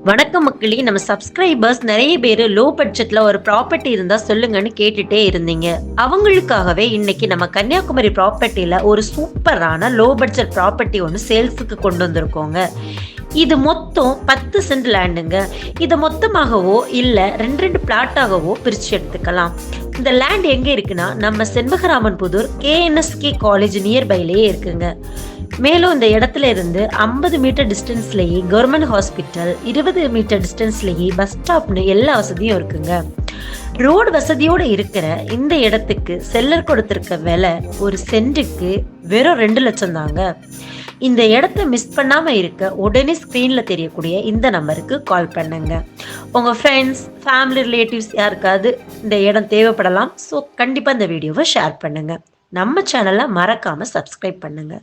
வணக்கம் மக்களே! நம்ம சப்ஸ்கிரைபர்ஸ் நெறைய பேரு லோ பட்ஜெட்ல ஒரு ப்ராப்பர்ட்டி இருந்தா சொல்லுங்கன்னு கேட்டுட்டே இருந்தீங்க. அவங்களுக்காகவே இன்னைக்கு நம்ம கன்னியாகுமரி ப்ராப்பர்ட்டில ஒரு சூப்பரான லோ பட்ஜெட் ப்ராப்பர்ட்டி ஒண்ணு சேல்ஸுக்கு கொண்டு வந்திருக்கோங்க. இது மொத்தம் 10 சென்ட் லேண்டுங்க. இத மொத்தமாகவோ, இல்ல 2 பிளாட்டாகவோ பிரிச்சு எடுத்துக்கலாம். இந்த லேண்ட் எங்க இருக்குன்னா, நம்ம செண்பகராமன் புதூர் KNSK காலேஜ் நியர்பைலயே இருக்குங்க. மேலும் இந்த இடத்துல இருந்து 50 மீட்டர் டிஸ்டன்ஸ்லயே கவர்மெண்ட் ஹாஸ்பிட்டல், 20 மீட்டர் டிஸ்டன்ஸ்லயே பஸ் ஸ்டாப்னு எல்லா வசதியும் இருக்குங்க. ரோடு வசதியோட இருக்கிற இந்த இடத்துக்கு செல்லர் கொடுத்திருக்க விலை ஒரு சென்ட்டுக்கு வெறும் 2 லட்சம் தாங்க. இந்த இடத்த மிஸ் பண்ணாம இருக்க உடனே ஸ்கிரீன்ல தெரியக்கூடிய இந்த நம்பருக்கு கால் பண்ணுங்க. உங்க ஃப்ரெண்ட்ஸ், ஃபேமிலி, ரிலேட்டிவ்ஸ் யாருக்காவது இந்த இடம் தேவைப்படலாம். ஸோ கண்டிப்பா இந்த வீடியோவை ஷேர் பண்ணுங்க. நம்ம சேனலை மறக்காம சப்ஸ்கிரைப் பண்ணுங்க.